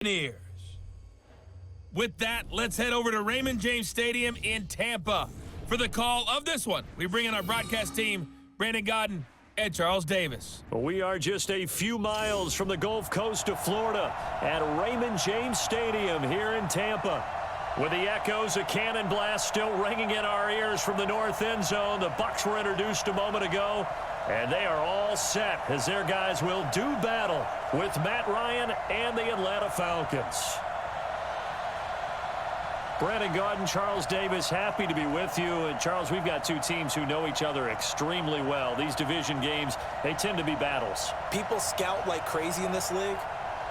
Buccaneers. With that, let's head over to Raymond James Stadium in Tampa for the call of this one. We bring in our broadcast team, Brandon Godden and Charles Davis. We are just a few miles from the Gulf Coast of Florida at Raymond James Stadium here in Tampa. With the echoes of cannon blast still ringing in our ears from the north end zone, the Bucs were introduced a moment ago, and they are all set as their guys will do battle with Matt Ryan and the Atlanta Falcons. Brandon Godden, Charles Davis, happy to be with you. And Charles, we've got two teams who know each other extremely well. These division games, they tend to be battles. People scout like crazy in this league,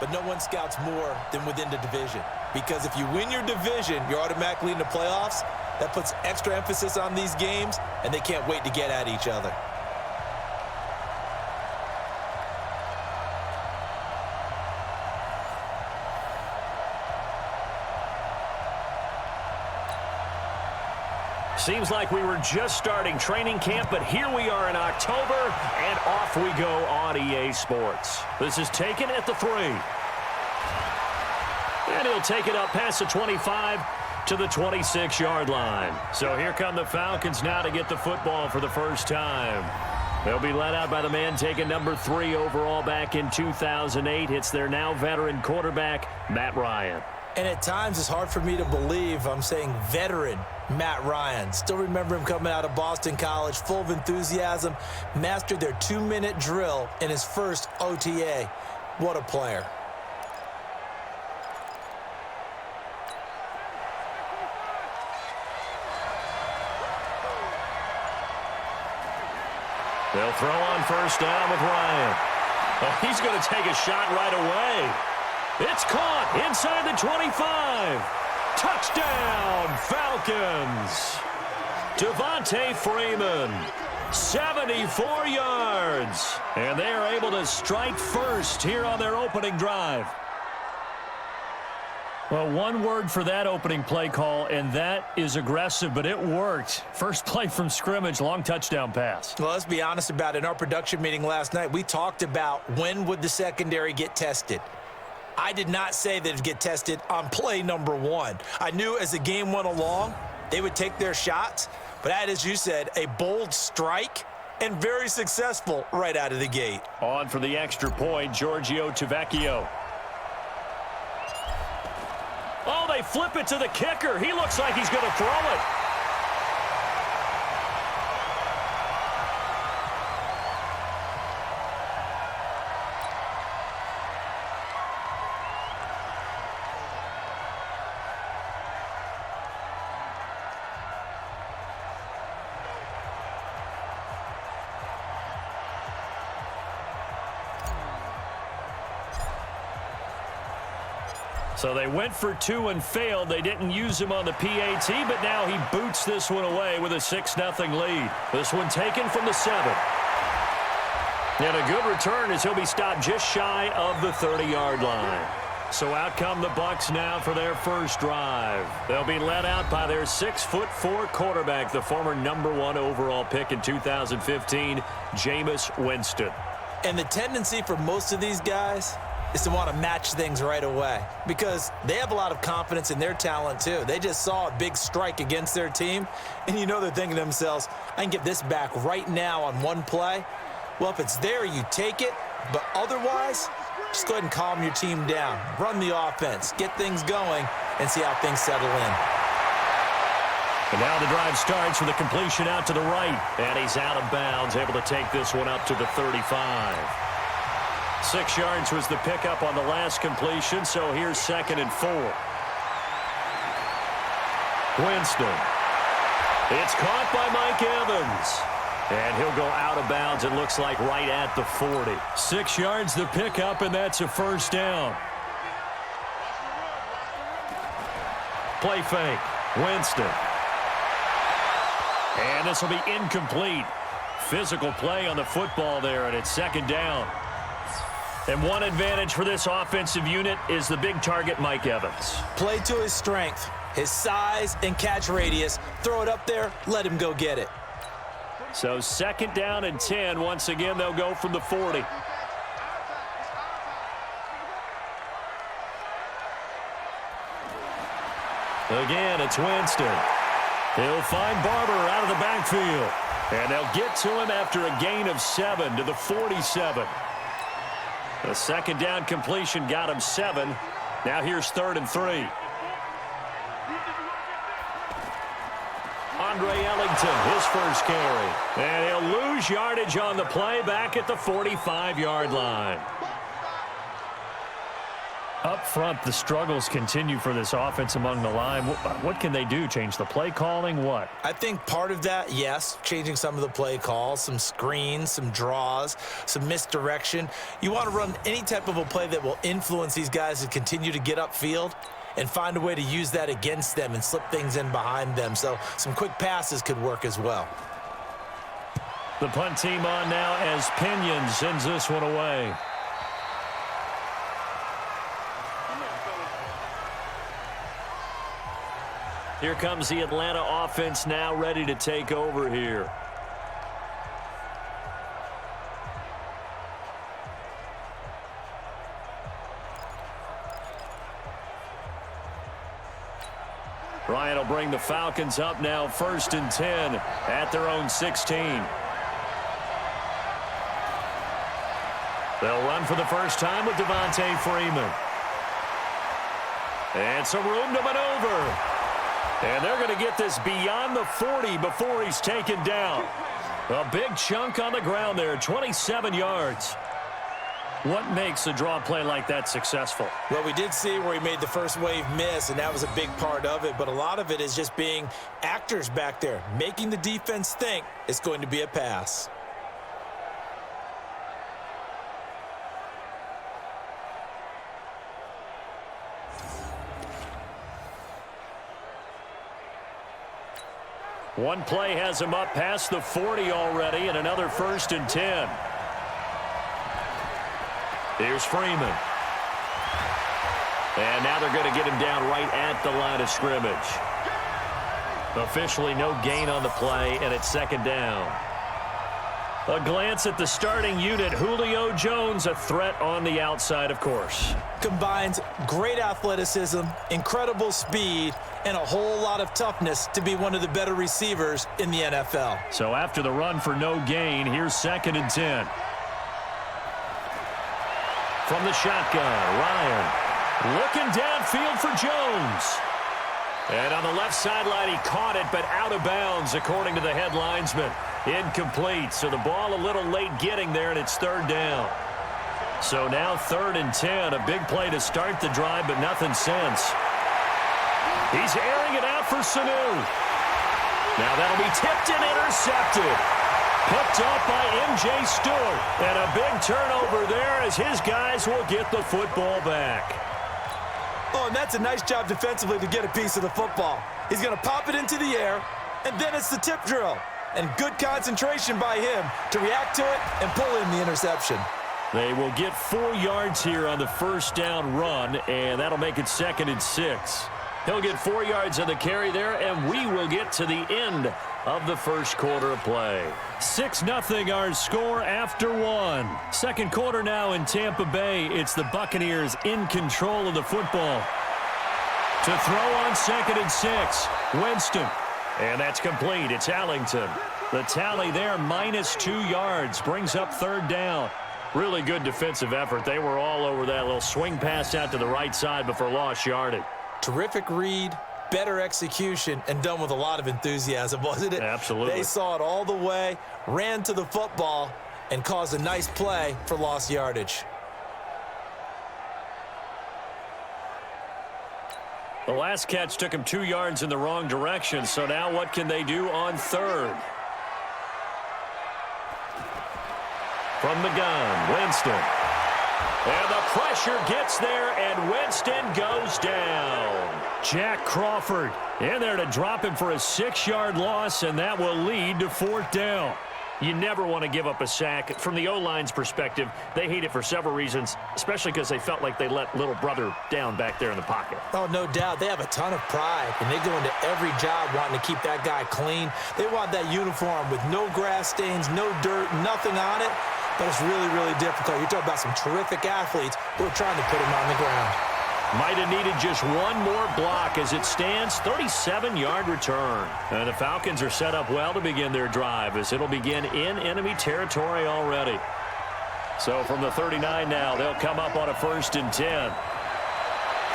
but no one scouts more than within the division. Because if you win your division, you're automatically in the playoffs. That puts extra emphasis on these games, and they can't wait to get at each other. Seems like we were just starting training camp, but here we are in October, and off we go on EA Sports. This is taken at the 3. And he'll take it up past the 25 to the 26-yard line. So here come the Falcons now to get the football for the first time. They'll be led out by the man taking number 3 overall back in 2008. It's their now veteran quarterback, Matt Ryan. And at times it's hard for me to believe I'm saying veteran Matt Ryan. Still remember him coming out of Boston College, full of enthusiasm, mastered their 2-minute drill in his first OTA. What a player. They'll throw on first down with Ryan. Oh, he's going to take a shot right away. It's caught inside the 25. Touchdown, Falcons. Devontae Freeman, 74 yards. And they are able to strike first here on their opening drive. Well, one word for that opening play call, and that is aggressive, but it worked. First play from scrimmage, long touchdown pass. Well, let's be honest about it. In our production meeting last night, we talked about when would the secondary get tested. I did not say that it'd get tested on play number 1. I knew as the game went along, they would take their shots, but that, as you said, a bold strike and very successful right out of the gate. On for the extra point, Giorgio Tavecchio. Oh, they flip it to the kicker. He looks like he's going to throw it. So they went for 2 and failed. They didn't use him on the PAT, but now he boots this one away with a 6-0 lead. This one taken from the 7. And a good return as he'll be stopped just shy of the 30-yard line. So out come the Bucs now for their first drive. They'll be led out by their 6'4" quarterback, the former number 1 overall pick in 2015, Jameis Winston. And the tendency for most of these guys is to want to match things right away because they have a lot of confidence in their talent too. They just saw a big strike against their team, and you know they're thinking to themselves, I can get this back right now on one play. Well, if it's there, you take it, but otherwise, just go ahead and calm your team down. Run the offense, get things going, and see how things settle in. And now the drive starts with a completion out to the right, and he's out of bounds, able to take this one up to the 35. 6 yards was the pickup on the last completion, so here's 2nd and 4. Winston. It's caught by Mike Evans. And he'll go out of bounds, it looks like, right at the 40. 6 yards the pickup, and that's a first down. Play fake. Winston. And this will be incomplete. Physical play on the football there, and it's 2nd down. And one advantage for this offensive unit is the big target, Mike Evans. Play to his strength, his size and catch radius. Throw it up there, let him go get it. So 2nd down and 10. Once again, they'll go from the 40. Again, it's Winston. He'll find Barber out of the backfield. And they'll get to him after a gain of 7 to the 47. The second down completion got him 7. Now here's 3rd and 3. Andre Ellington, his first carry. And he'll lose yardage on the play back at the 45-yard line. Up front, the struggles continue for this offense among the line. What can they do? Change the play calling? What? I think part of that, yes, changing some of the play calls, some screens, some draws, some misdirection. You want to run any type of a play that will influence these guys to continue to get upfield and find a way to use that against them and slip things in behind them. So some quick passes could work as well. The punt team on now as Pinion sends this one away. Here comes the Atlanta offense now ready to take over here. Ryan will bring the Falcons up now 1st and 10 at their own 16. They'll run for the first time with Devontae Freeman. And some room to maneuver. And they're going to get this beyond the 40 before he's taken down. A big chunk on the ground there, 27 yards. What makes a draw play like that successful? Well, we did see where he made the first wave miss, and that was a big part of it. But a lot of it is just being actors back there, making the defense think it's going to be a pass. One play has him up past the 40 already, and another 1st and 10. Here's Freeman. And now they're going to get him down right at the line of scrimmage. Officially no gain on the play, and it's 2nd down. A glance at the starting unit. Julio Jones, a threat on the outside, of course. Combines great athleticism, incredible speed, and a whole lot of toughness to be one of the better receivers in the NFL. So after the run for no gain, here's 2nd and 10. From the shotgun, Ryan looking downfield for Jones. And on the left sideline, he caught it, but out of bounds, according to the head linesman. Incomplete, so the ball a little late getting there, and it's 3rd down. So now 3rd and 10, a big play to start the drive, but nothing since. He's airing it out for Sanu. Now that'll be tipped and intercepted. Picked off by M.J. Stewart. And a big turnover there as his guys will get the football back. Oh, and that's a nice job defensively to get a piece of the football. He's going to pop it into the air, and then it's the tip drill. And good concentration by him to react to it and pull in the interception. They will get 4 yards here on the 1st down run, and that'll make it 2nd and 6. He'll get 4 yards on the carry there, and we will get to the end of the first quarter of play. 6-0 our score after 1. Second quarter now in Tampa Bay. It's the Buccaneers in control of the football. To throw on 2nd and 6, Winston. And that's complete. It's Ellington. The tally there, -2 yards, brings up 3rd down. Really good defensive effort. They were all over that little swing pass out to the right side before lost yardage. Terrific read, better execution, and done with a lot of enthusiasm, wasn't it? Absolutely. They saw it all the way, ran to the football, and caused a nice play for lost yardage. The last catch took him 2 yards in the wrong direction, so now what can they do on 3rd? From the gun, Winston. And the pressure gets there, and Winston goes down. Jack Crawford in there to drop him for a 6-yard loss, and that will lead to 4th down. You never want to give up a sack. From the O-line's perspective, they hate it for several reasons, especially because they felt like they let little brother down back there in the pocket. Oh, no doubt. They have a ton of pride, and they go into every job wanting to keep that guy clean. They want that uniform with no grass stains, no dirt, nothing on it. But it's really, really difficult. You're talking about some terrific athletes who are trying to put him on the ground. Might have needed just one more block. As it stands, 37-yard return. And the Falcons are set up well to begin their drive, as it'll begin in enemy territory already. So from the 39 now, they'll come up on a 1st and 10.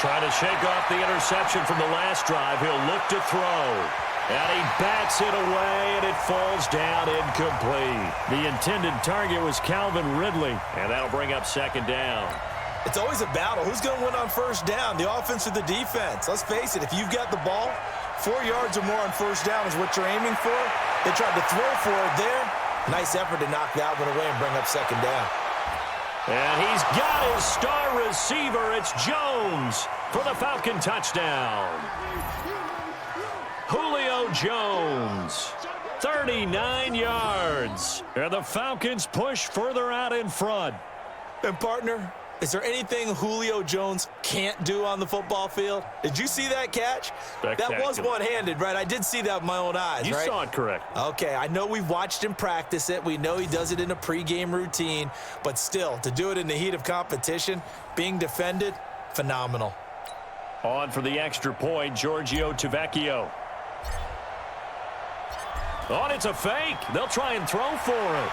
Trying to shake off the interception from the last drive. He'll look to throw. And he bats it away, and it falls down incomplete. The intended target was Calvin Ridley, and that'll bring up 2nd down. It's always a battle. Who's going to win on 1st down, the offense or the defense? Let's face it, if you've got the ball, 4 yards or more on 1st down is what you're aiming for. They tried to throw for it there. Nice effort to knock that one away and bring up 2nd down. And he's got his star receiver. It's Jones for the Falcon touchdown. Julio Jones, 39 yards. And the Falcons push further out in front. And, partner, is there anything Julio Jones can't do on the football field? Did you see that catch? That was one-handed, right? I did see that with my own eyes, You right? saw it correct. Okay, I know we've watched him practice it. We know he does it in a pregame routine. But still, to do it in the heat of competition, being defended, phenomenal. On for the extra point, Giorgio Tavecchio. Oh, and it's a fake. They'll try and throw for it.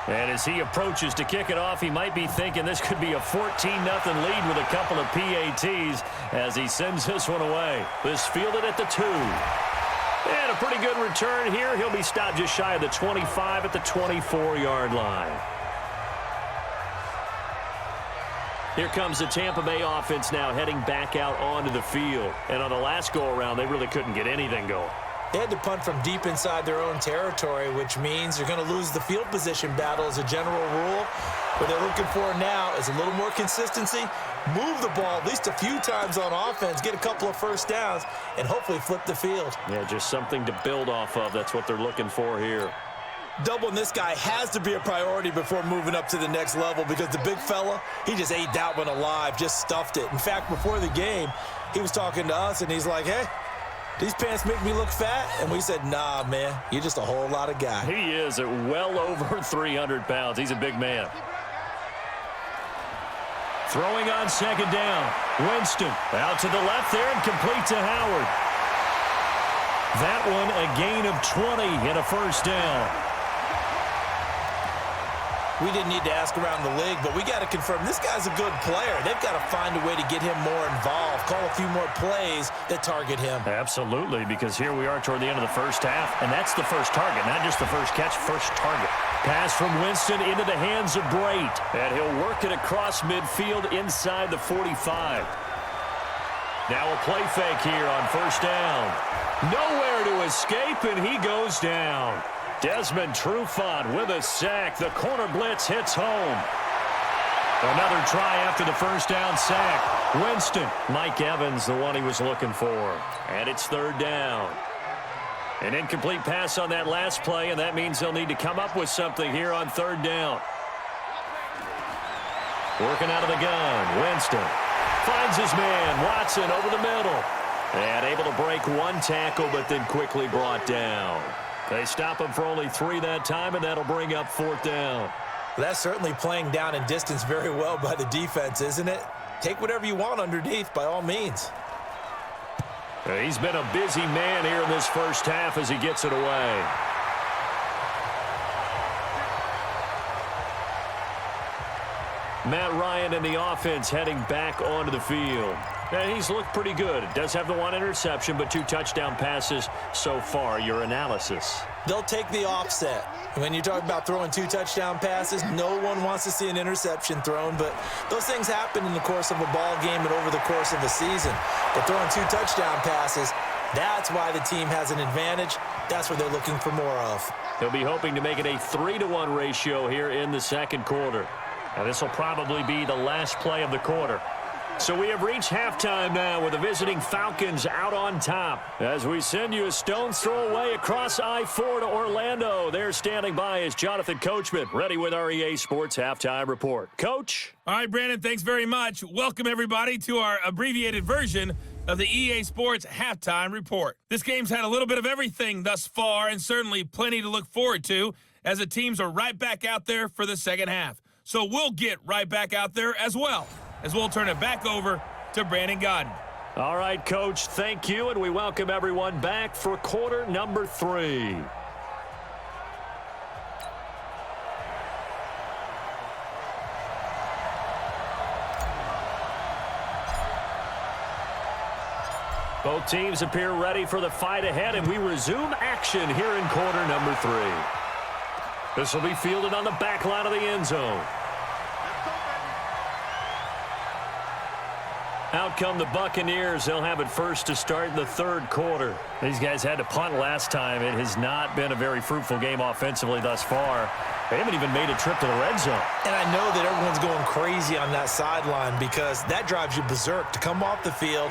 And as he approaches to kick it off, he might be thinking this could be a 14-0 lead with a couple of PATs as he sends this one away. This fielded at the 2. And a pretty good return here. He'll be stopped just shy of the 25 at the 24-yard line. Here comes the Tampa Bay offense now heading back out onto the field. And on the last go-around, they really couldn't get anything going. They had to punt from deep inside their own territory, which means they're going to lose the field position battle as a general rule. What they're looking for now is a little more consistency, move the ball at least a few times on offense, get a couple of 1st downs, and hopefully flip the field. Yeah, just something to build off of. That's what they're looking for here. Doubling this guy has to be a priority before moving up to the next level because the big fella, he just ate that one alive, just stuffed it. In fact, before the game, he was talking to us, and he's like, hey, these pants make me look fat? And we said, nah, man, you're just a whole lot of guy. He is at well over 300 pounds. He's a big man. Throwing on 2nd down. Winston out to the left there and complete to Howard. That one a gain of 20 and a 1st down. We didn't need to ask around the league, but we got to confirm this guy's a good player. They've got to find a way to get him more involved, call a few more plays that target him. Absolutely, because here we are toward the end of the 1st half, and that's the first target, not just the first catch, first target. Pass from Winston into the hands of Brait. And he'll work it across midfield inside the 45. Now a play fake here on 1st down. Nowhere to escape, and he goes down. Desmond Trufant with a sack. The corner blitz hits home. Another try after the 1st down sack. Winston. Mike Evans, the one he was looking for. And it's 3rd down. An incomplete pass on that last play, and that means they'll need to come up with something here on 3rd down. Working out of the gun. Winston finds his man. Watson over the middle. And able to break one tackle, but then quickly brought down. They stop him for only 3 that time, and that'll bring up 4th down. That's certainly playing down and distance very well by the defense, isn't it? Take whatever you want underneath, by all means. He's been a busy man here in this 1st half as he gets it away. Matt Ryan and the offense heading back onto the field. And he's looked pretty good. Does have the 1 interception, but 2 touchdown passes so far. Your analysis? They'll take the offset. When you talk about throwing 2 touchdown passes, no one wants to see an interception thrown, but those things happen in the course of a ball game and over the course of a season. But throwing 2 touchdown passes, that's why the team has an advantage. That's what they're looking for more of. They'll be hoping to make it a 3-to-1 ratio here in the 2nd quarter. And this will probably be the last play of the quarter. So we have reached halftime now with the visiting Falcons out on top. As we send you a stone's throw away across I-4 to Orlando. There standing by is Jonathan Coachman, ready with our EA Sports Halftime Report. Coach? All right, Brandon, thanks very much. Welcome, everybody, to our abbreviated version of the EA Sports Halftime Report. This game's had a little bit of everything thus far, and certainly plenty to look forward to, as the teams are right back out there for the second half. So we'll get right back out there as well, as we'll turn it back over to Brandon Godden. All right, Coach, thank you, and we welcome everyone back for quarter number 3. Both teams appear ready for the fight ahead, and we resume action here in quarter number 3. This will be fielded on the back line of the end zone. Out come the Buccaneers. They'll have it first to start in the third quarter. These guys had to punt last time. It has not been a very fruitful game offensively thus far. They haven't even made a trip to the red zone. And I know that everyone's going crazy on that sideline because that drives you berserk to come off the field,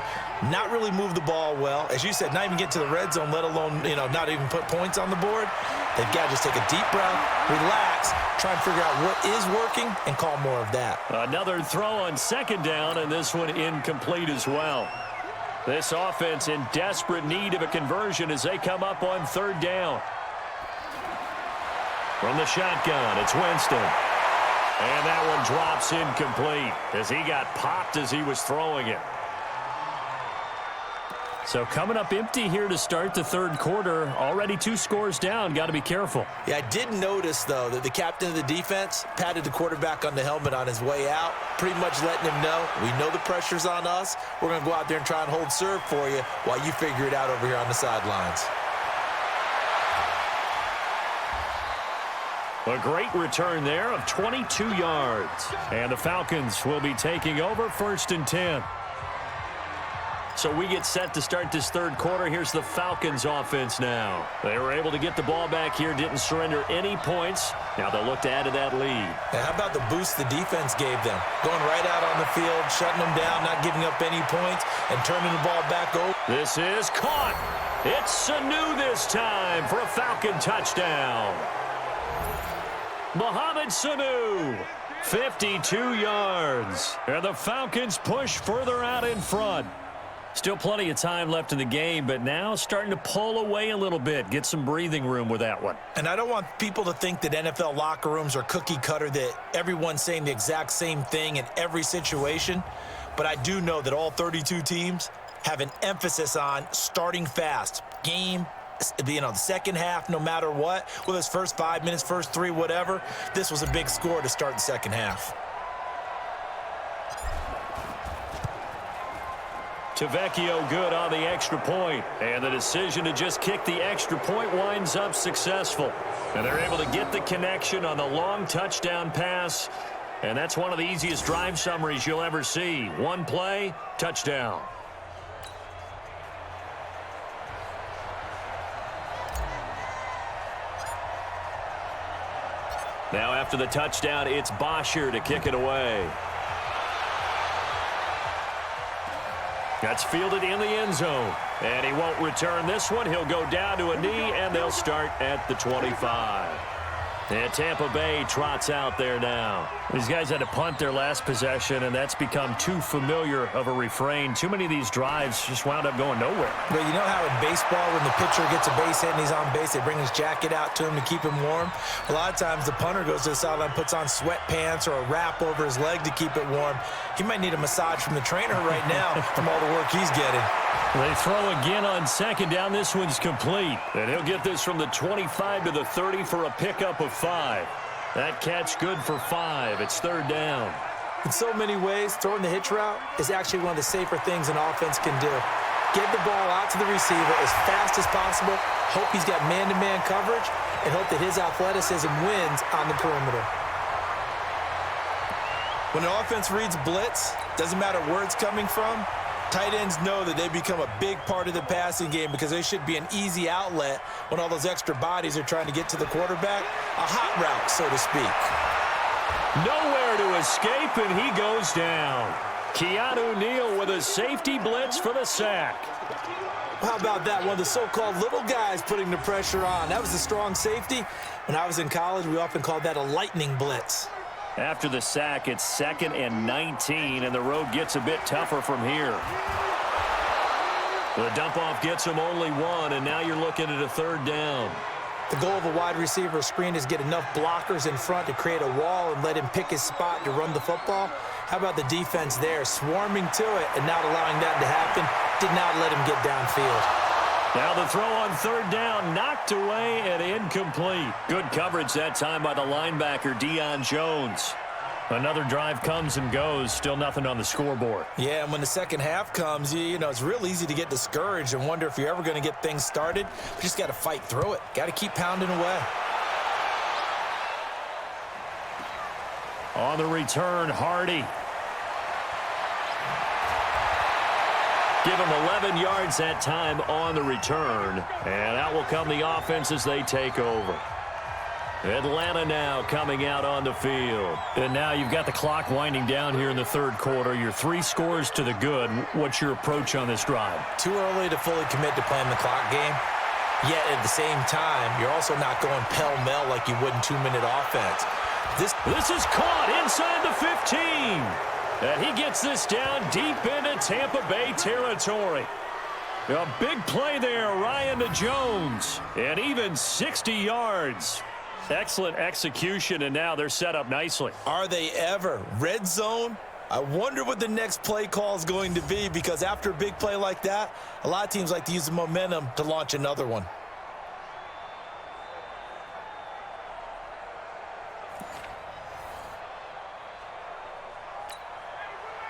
not really move the ball well. As you said, not even get to the red zone, let alone, not even put points on the board. They've got to just take a deep breath, relax, try and figure out what is working, and call more of that. Another throw on second down, and this one incomplete as well. This offense in desperate need of a conversion as they come up on third down. From the shotgun, it's Winston. And that one drops incomplete as he got popped as he was throwing it. So coming up empty here to start the third quarter. Already 2 scores down. Got to be careful. Yeah, I did notice, though, that the captain of the defense patted the quarterback on the helmet on his way out, pretty much letting him know, we know the pressure's on us. We're going to go out there and try and hold serve for you while you figure it out over here on the sidelines. A great return there of 22 yards. And the Falcons will be taking over 1st and 10. So we get set to start this third quarter. Here's the Falcons offense now. They were able to get the ball back here, didn't surrender any points. Now they'll look to add to that lead. And how about the boost the defense gave them? Going right out on the field, shutting them down, not giving up any points, and turning the ball back over. This is caught. It's Sanu this time for a Falcon touchdown. Mohamed Sanu, 52 yards. And the Falcons push further out in front. Still plenty of time left in the game, but now starting to pull away a little bit. Get some breathing room with that one. And I don't want people to think that NFL locker rooms are cookie cutter, that everyone's saying the exact same thing in every situation. But I do know that all 32 teams have an emphasis on starting fast. Game, the second half, no matter what, whether it's first 5 minutes, first 3, whatever. This was a big score to start the second half. Tavecchio good on the extra point. And the decision to just kick the extra point winds up successful. And they're able to get the connection on the long touchdown pass. And that's one of the easiest drive summaries you'll ever see. One play, touchdown. Now after the touchdown, it's Bosher to kick it away. That's fielded in the end zone. And he won't return this one. He'll go down to a knee, and they'll start at the 25. And Tampa Bay trots out there now. These guys had to punt their last possession, and that's become too familiar of a refrain. Too many of these drives just wound up going nowhere. But you know how in baseball, when the pitcher gets a base hit and he's on base, they bring his jacket out to him to keep him warm? A lot of times the punter goes to the sideline, puts on sweatpants or a wrap over his leg to keep it warm. He might need a massage from the trainer right now from all the work he's getting. They throw again on second down. This one's complete. And he'll get this from the 25 to the 30 for a pickup of 5. That catch good for 5. It's third down. In so many ways, throwing the hitch route is actually one of the safer things an offense can do. Get the ball out to the receiver as fast as possible, hope he's got man-to-man coverage, and hope that his athleticism wins on the perimeter. When an offense reads blitz, doesn't matter where it's coming from, tight ends know that they become a big part of the passing game because they should be an easy outlet when all those extra bodies are trying to get to the quarterback. A hot route, so to speak. Nowhere to escape, and he goes down. Keanu Neal with a safety blitz for the sack. How about that? One of the so-called little guys putting the pressure on. That was a strong safety. When I was in college, we often called that a lightning blitz. After the sack, it's 2nd and 19, and the road gets a bit tougher from here. The dump-off gets him only 1, and now you're looking at a 3rd down. The goal of a wide receiver screen is get enough blockers in front to create a wall and let him pick his spot to run the football. How about the defense there, swarming to it and not allowing that to happen? Did not let him get downfield. Now the throw on 3rd down, knocked away and incomplete. Good coverage that time by the linebacker, Deion Jones. Another drive comes and goes, still nothing on the scoreboard. Yeah, and when the second half comes, you know, it's real easy to get discouraged and wonder if you're ever going to get things started. You just got to fight through it. Got to keep pounding away. On the return, Hardy. Give him 11 yards that time on the return. And out will come the offense as they take over. Atlanta now coming out on the field. And now you've got the clock winding down here in the 3rd quarter. You're 3 scores to the good. What's your approach on this drive? Too early to fully commit to playing the clock game. Yet at the same time, you're also not going pell-mell like you would in 2-minute offense. This is caught inside the 15. And he gets this down deep into Tampa Bay territory. A big play there, Ryan to Jones. And even 60 yards. Excellent execution, and now they're set up nicely. Are they ever? Red zone? I wonder what the next play call is going to be, because after a big play like that, a lot of teams like to use the momentum to launch another one.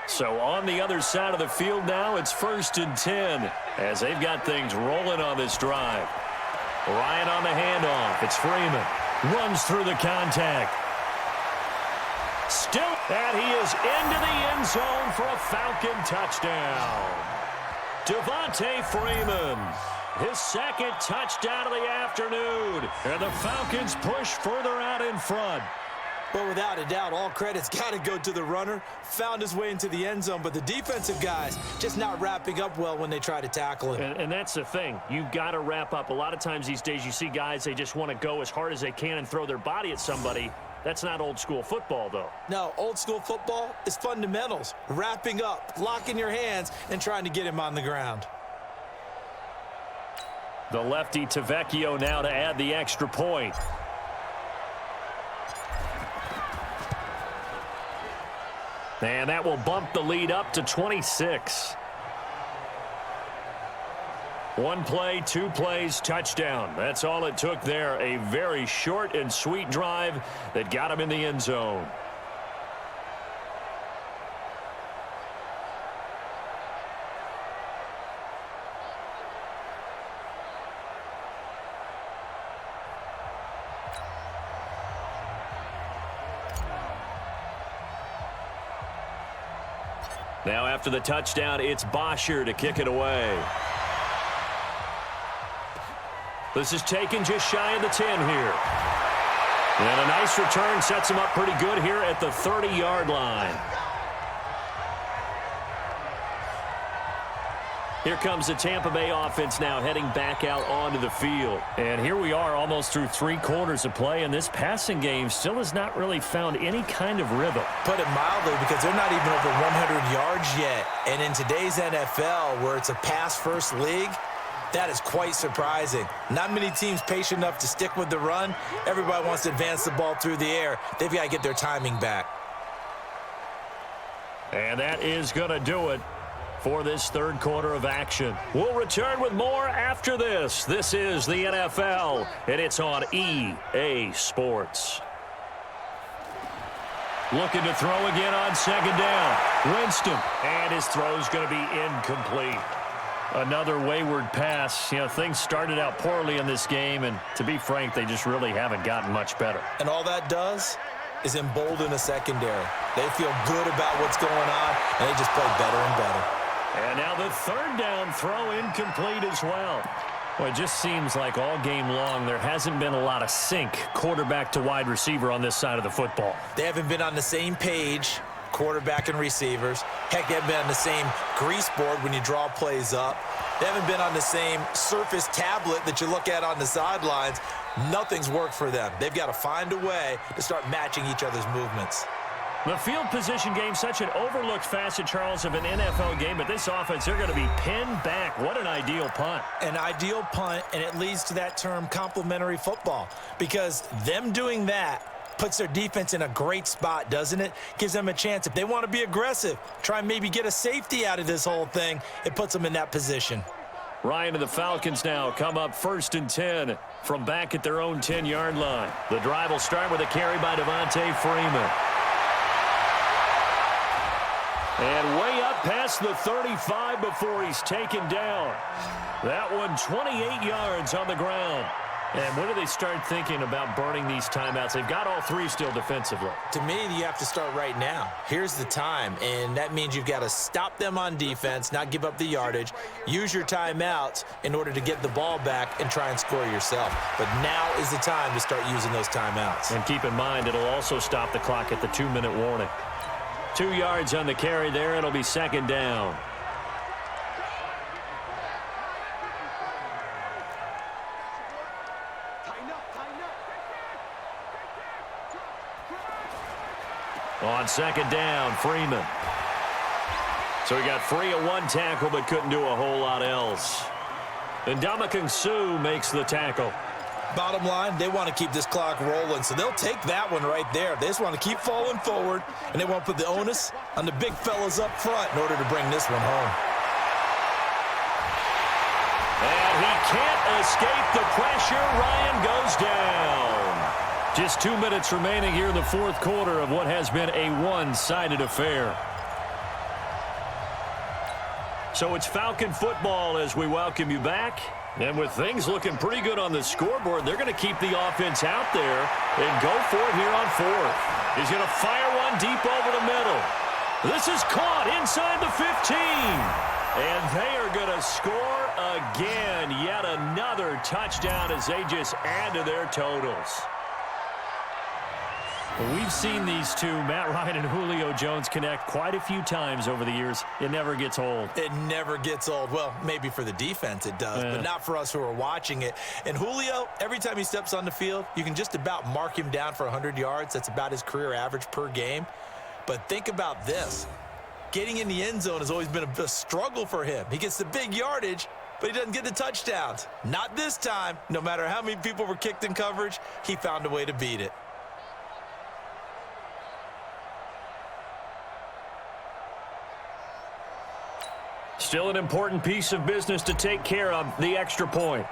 So on the other side of the field now, it's 1st and 10 as they've got things rolling on this drive. Ryan on the handoff. It's Freeman. Runs through the contact. Still, and he is into the end zone for a Falcon touchdown. Devontae Freeman, his 2nd touchdown of the afternoon. And the Falcons push further out in front. But without a doubt, all credit's got to go to the runner. Found his way into the end zone, but the defensive guys just not wrapping up well when they try to tackle him. And that's the thing. You've got to wrap up. A lot of times these days you see guys, they just want to go as hard as they can and throw their body at somebody. That's not old school football, though. No, old school football is fundamentals. Wrapping up, locking your hands, and trying to get him on the ground. The lefty Tavecchio now to add the extra point. And that will bump the lead up to 26. 1 play, 2 plays, touchdown. That's all it took there. A very short and sweet drive that got him in the end zone. Now after the touchdown, it's Bosher to kick it away. This is taken just shy of the 10 here. And a nice return sets him up pretty good here at the 30-yard line. Here comes the Tampa Bay offense now heading back out onto the field. And here we are almost through 3 quarters of play, and this passing game still has not really found any kind of rhythm. Put it mildly, because they're not even over 100 yards yet. And in today's NFL, where it's a pass-first league, that is quite surprising. Not many teams patient enough to stick with the run. Everybody wants to advance the ball through the air. They've got to get their timing back. And that is going to do it for this 3rd quarter of action. We'll return with more after this. This is the NFL, and it's on EA Sports. Looking to throw again on 2nd down. Winston. And his throw's going to be incomplete. Another wayward pass. You know, things started out poorly in this game, and to be frank, they just really haven't gotten much better. And all that does is embolden a secondary. They feel good about what's going on, and they just play better and better. And now the 3rd down throw incomplete as well. Well, it just seems like all game long there hasn't been a lot of sync quarterback to wide receiver on this side of the football. They haven't been on the same page, quarterback and receivers. Heck, they haven't been on the same grease board when you draw plays up. They haven't been on the same surface tablet that you look at on the sidelines. Nothing's worked for them. They've got to find a way to start matching each other's movements. The field position game, such an overlooked facet, Charles, of an NFL game, but this offense, they're going to be pinned back. What an ideal punt. An ideal punt, and it leads to that term complementary football, because them doing that puts their defense in a great spot, doesn't it? Gives them a chance. If they want to be aggressive, try and maybe get a safety out of this whole thing, it puts them in that position. Ryan and the Falcons now come up 1st and 10 from back at their own 10-yard line. The drive will start with a carry by Devontae Freeman. And way up past the 35 before he's taken down. That one 28 yards on the ground. And when do they start thinking about burning these timeouts? They've got all three still defensively. To me, you have to start right now. Here's the time, and that means you've got to stop them on defense, not give up the yardage, use your timeouts in order to get the ball back and try and score yourself. But now is the time to start using those timeouts. And keep in mind, it'll also stop the clock at the 2-minute warning. 2 yards on the carry there. It'll be 2nd down. On 2nd down, Freeman. So he got free of one tackle but couldn't do a whole lot else. And Ndamukong Suh makes the tackle. Bottom line, they want to keep this clock rolling, so they'll take that one right there. They just want to keep falling forward, and they want to put the onus on the big fellas up front in order to bring this one home. And he can't escape the pressure. Ryan goes down. Just 2 minutes remaining here in the 4th quarter of what has been a one-sided affair. So it's Falcon football as we welcome you back. And with things looking pretty good on the scoreboard, they're going to keep the offense out there and go for it here on 4th. He's going to fire one deep over the middle. This is caught inside the 15. And they are going to score again. Yet another touchdown as they just add to their totals. We've seen these two, Matt Ryan and Julio Jones, connect quite a few times over the years. It never gets old. It never gets old. Well, maybe for the defense it does, but not for us who are watching it. And Julio, every time he steps on the field, you can just about mark him down for 100 yards. That's about his career average per game. But think about this. Getting in the end zone has always been a struggle for him. He gets the big yardage, but he doesn't get the touchdowns. Not this time. No matter how many people were kicked in coverage, he found a way to beat it. Still an important piece of business to take care of, the extra point.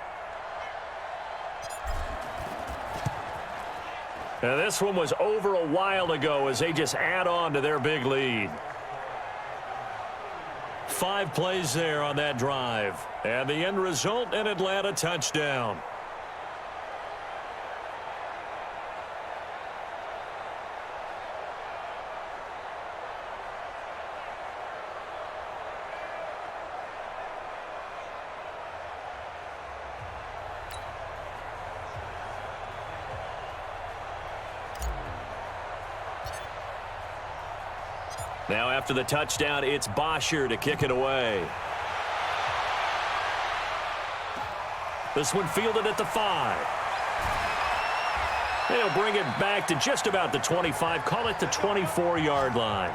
Now this one was over a while ago as they just add on to their big lead. 5 plays there on that drive. And the end result, an Atlanta touchdown. Now after the touchdown, it's Bosher to kick it away. This one fielded at the 5. They'll bring it back to just about the 25, call it the 24-yard line.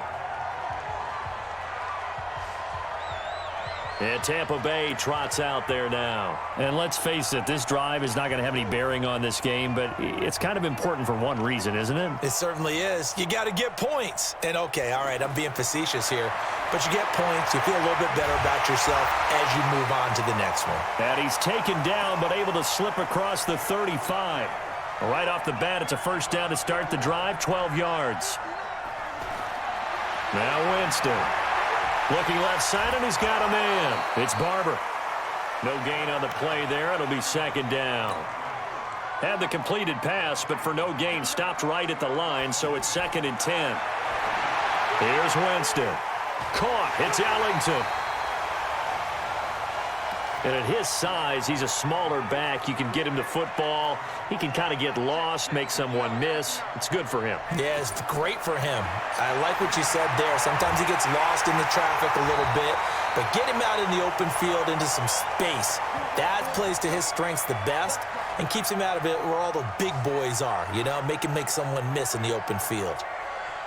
And Tampa Bay trots out there now. And let's face it, this drive is not going to have any bearing on this game, but it's kind of important for one reason, isn't it? It certainly is. You got to get points. And, okay, all right, I'm being facetious here. But you get points, you feel a little bit better about yourself as you move on to the next one. And he's taken down, but able to slip across the 35. Right off the bat, it's a first down to start the drive, 12 yards. Now Winston. Looking left side, and he's got a man. It's Barber. No gain on the play there. It'll be second down. Had the completed pass, but for no gain, stopped right at the line, so it's 2nd and 10. Here's Winston. Caught. It's Ellington. And at his size, he's a smaller back. You can get him to football. He can kind of get lost, make someone miss. It's good for him. Yeah, it's great for him. I like what you said there. Sometimes he gets lost in the traffic a little bit, but get him out in the open field into some space. That plays to his strengths the best and keeps him out of it where all the big boys are, you know, make someone miss in the open field.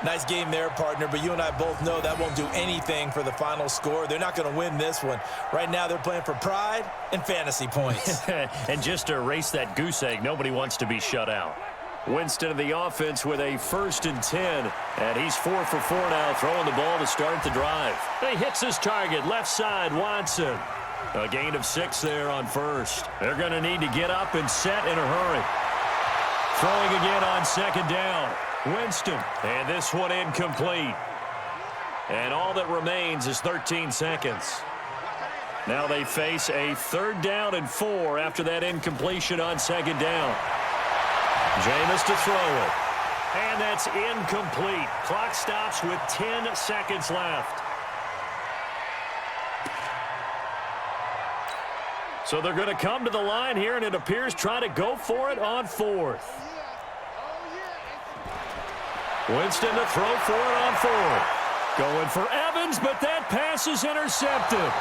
Nice game there, partner, but you and I both know that won't do anything for the final score. They're not going to win this one. Right now, they're playing for pride and fantasy points. And just to erase that goose egg, nobody wants to be shut out. Winston of the offense with a 1st and 10, and he's 4 for 4 now, throwing the ball to start the drive. He hits his target, left side, Watson. A gain of 6 there on 1st. They're going to need to get up and set in a hurry. Throwing again on 2nd down. Winston, and this one incomplete. And all that remains is 13 seconds. Now they face a 3rd down and 4 after that incompletion on 2nd down. Jameis to throw it. And that's incomplete. Clock stops with 10 seconds left. So they're going to come to the line here, and it appears try to go for it on 4th. Winston to throw for it on 4th. Going for Evans, but that pass is intercepted.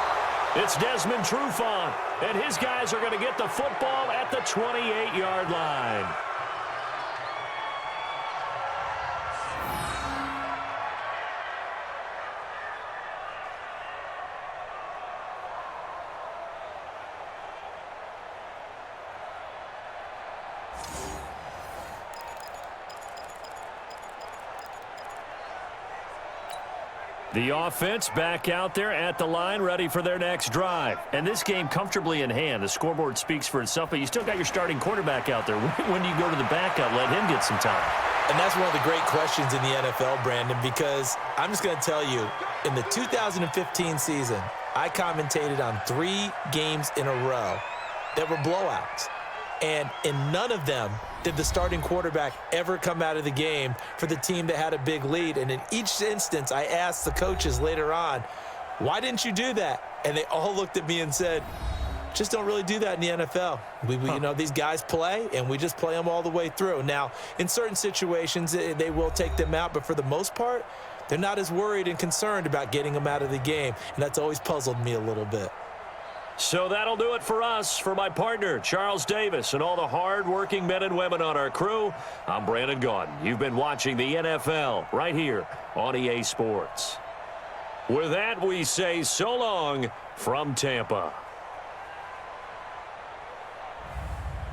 It's Desmond Trufant, and his guys are going to get the football at the 28-yard line. The offense back out there at the line, ready for their next drive. And this game comfortably in hand. The scoreboard speaks for itself, but you still got your starting quarterback out there. When do you go to the backup? Let him get some time. And that's one of the great questions in the NFL, Brandon, because I'm just going to tell you, in the 2015 season, I commentated on 3 games in a row that were blowouts. And in none of them did the starting quarterback ever come out of the game for the team that had a big lead. And in each instance, I asked the coaches later on, why didn't you do that? And they all looked at me and said, just don't really do that in the NFL. You know, these guys play, and we just play them all the way through. Now, in certain situations, they will take them out, but for the most part, they're not as worried and concerned about getting them out of the game. And that's always puzzled me a little bit. So that'll do it for us. For my partner, Charles Davis, and all the hard-working men and women on our crew, I'm Brandon Gaudin. You've been watching the NFL right here on EA Sports. With that, we say so long from Tampa.